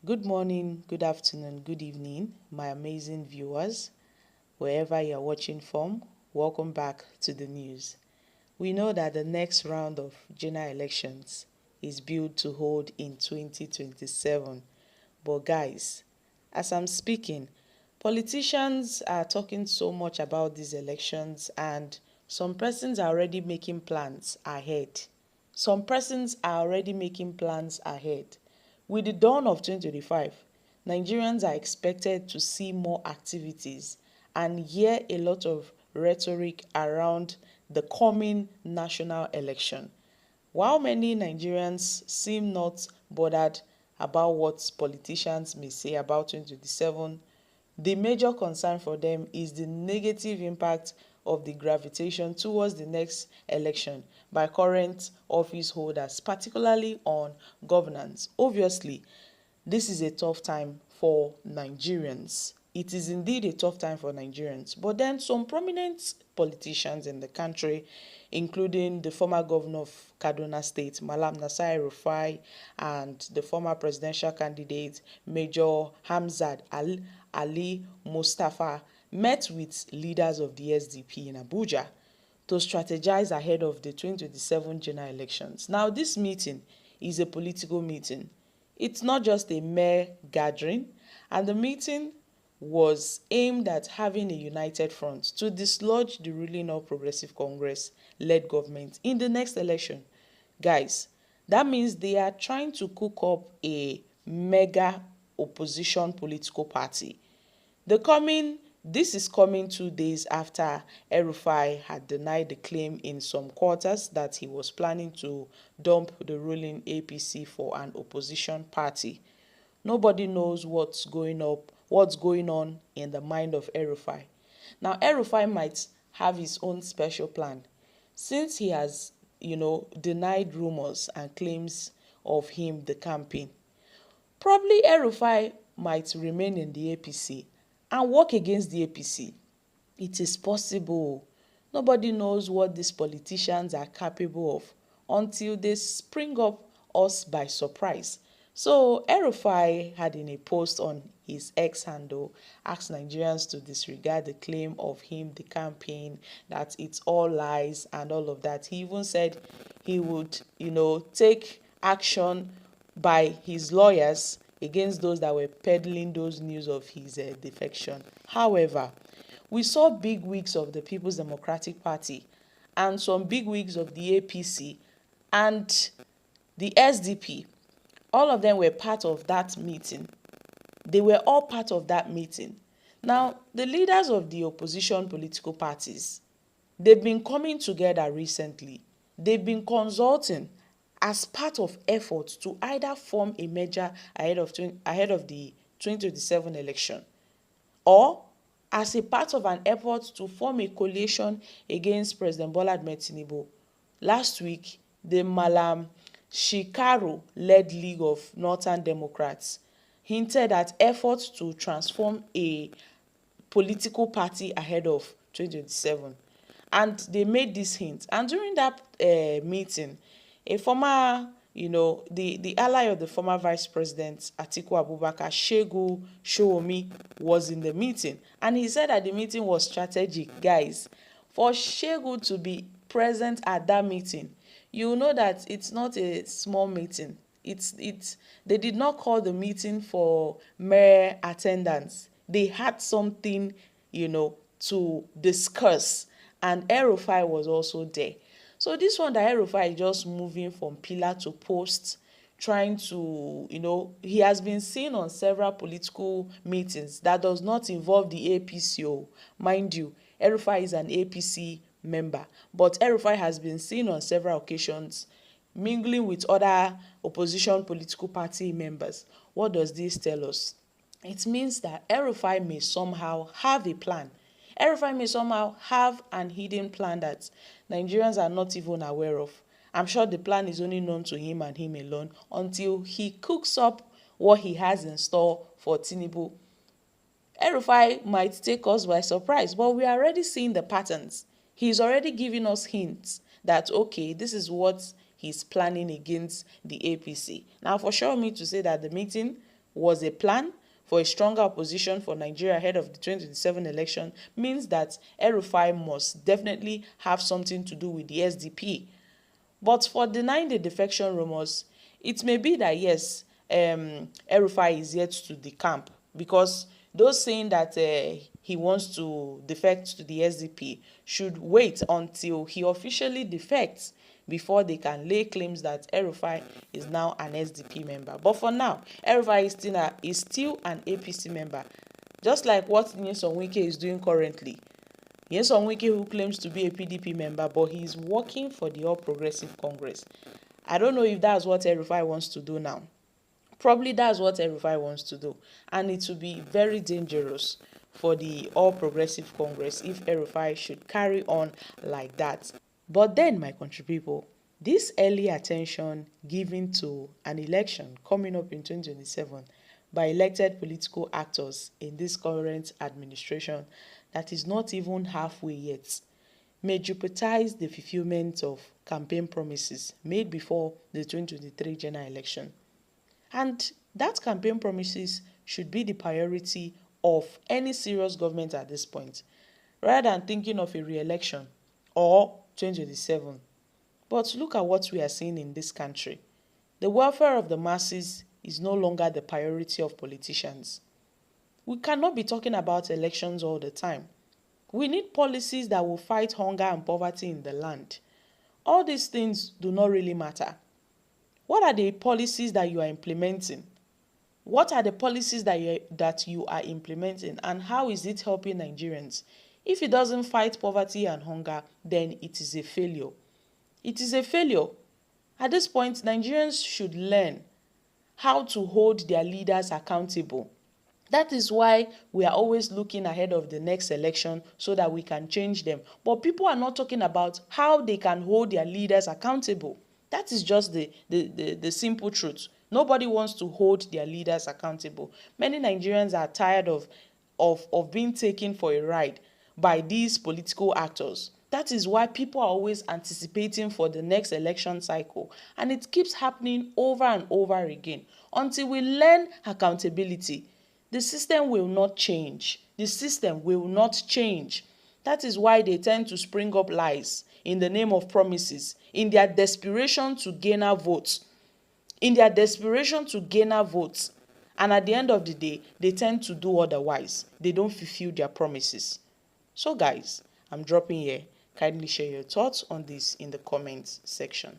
Good morning, good afternoon, good evening, my amazing viewers, wherever you're watching from. Welcome back to the news. We know that the next round of general elections is built to hold in 2027. But guys, as I'm speaking, politicians are talking so much about these elections and some persons are already making plans ahead. Some persons are already making plans ahead. With the dawn of 2025, Nigerians are expected to see more activities and hear a lot of rhetoric around the coming national election. While many Nigerians seem not bothered about what politicians may say about 2027, the major concern for them is the negative impact of the gravitation towards the next election by current office holders, particularly on governance. Obviously, this is a tough time for Nigerians. It is indeed a tough time for Nigerians. But then some prominent politicians in the country, including the former governor of Kaduna State, Malam Nasir El-RUFIA, and the former presidential candidate, Major Hamzat Ali Mustapha, met with leaders of the SDP in Abuja to strategize ahead of the 2027 general elections. Now, this meeting is a political meeting. It's not just a mere gathering, and the meeting was aimed at having a united front to dislodge the ruling All Progressive Congress-led government in the next election. Guys, that means they are trying to cook up a mega opposition political party. This is coming 2 days after El-RUFIA had denied the claim in some quarters that he was planning to dump the ruling APC for an opposition party. Nobody knows what's going on in the mind of El-RUFIA. Now, El-RUFIA might have his own special plan since he has, denied rumors and claims of him the campaign. Probably El-RUFIA might remain in the APC and work against the APC. It is possible. Nobody knows what these politicians are capable of until they spring up us by surprise. So El-RUFIA had in a post on his X handle asked Nigerians to disregard the claim of him the campaign, that it's all lies and all of that. He even said he would, take action by his lawyers against those that were peddling those news of his defection. However, we saw big wigs of the People's Democratic Party and some big wigs of the APC and the SDP. All of them were part of that meeting. They were all part of that meeting. Now, the leaders of the opposition political parties, they've been coming together recently. They've been consulting as part of efforts to either form a merger ahead of the 2027 election, or as a part of an effort to form a coalition against President Bola Ahmed Tinubu. Last week, the Malam Shikaru-led League of Northern Democrats hinted at efforts to transform a political party ahead of 2027. And they made this hint. And during that meeting, a former, the ally of the former Vice President ATIKU Abubakar, Shegu Showomi, was in the meeting. And he said that the meeting was strategic. Guys, for Shegu to be present at that meeting, you know that it's not a small meeting. They did not call the meeting for mere attendance. They had something, to discuss, and El-RUFIA was also there. So this one that El-RUFIA is just moving from pillar to post, trying to, he has been seen on several political meetings that does not involve the APC. Mind you, El-RUFIA is an APC member, but El-RUFIA has been seen on several occasions mingling with other opposition political party members. What does this tell us? It means that El-RUFIA may somehow have a plan. El-RUFIA may somehow have an hidden plan that Nigerians are not even aware of. I'm sure the plan is only known to him and him alone until he cooks up what he has in store for Tinubu. El-RUFIA might take us by surprise, but we are already seeing the patterns. He's already giving us hints that, okay, this is what he's planning against the APC. Now, for sure me to say that the meeting was a plan for a stronger opposition for Nigeria ahead of the 2027 election means that El-RUFIA must definitely have something to do with the SDP. But for denying the defection rumors, it may be that yes, El-RUFIA is yet to the camp, because those saying that he wants to defect to the SDP should wait until he officially defects before they can lay claims that El-RUFIA is now an SDP member. But for now, El-RUFIA is still an APC member, just like what Nyesom Wike is doing currently. Nyesom Wike, who claims to be a PDP member, but he is working for the All Progressive Congress. I don't know if that's what El-RUFIA wants to do now. Probably that's what El-RUFIA wants to do, and it will be very dangerous for the All Progressive Congress if El-RUFIA should carry on like that. But then, my country people, this early attention given to an election coming up in 2027 by elected political actors in this current administration that is not even halfway yet may jeopardize the fulfillment of campaign promises made before the 2023 general election. And that campaign promises should be the priority of any serious government at this point, rather than thinking of a re-election or 2027. But look at what we are seeing in this country. The welfare of the masses is no longer the priority of politicians. We cannot be talking about elections all the time. We need policies that will fight hunger and poverty in the land. All these things do not really matter. What are the policies that you are implementing? What are the policies that you are implementing, and how is it helping Nigerians? If it doesn't fight poverty and hunger, then it is a failure. It is a failure. At this point, Nigerians should learn how to hold their leaders accountable. That is why we are always looking ahead of the next election so that we can change them. But people are not talking about how they can hold their leaders accountable. That is just the simple truth. Nobody wants to hold their leaders accountable. Many Nigerians are tired of being taken for a ride by these political actors. That is why people are always anticipating for the next election cycle. And it keeps happening over and over again until we learn accountability. The system will not change. The system will not change. That is why they tend to spring up lies in the name of promises, in their desperation to gain our votes. In their desperation to gain our votes. And at the end of the day, they tend to do otherwise. They don't fulfill their promises. So guys, I'm dropping here. Kindly share your thoughts on this in the comments section.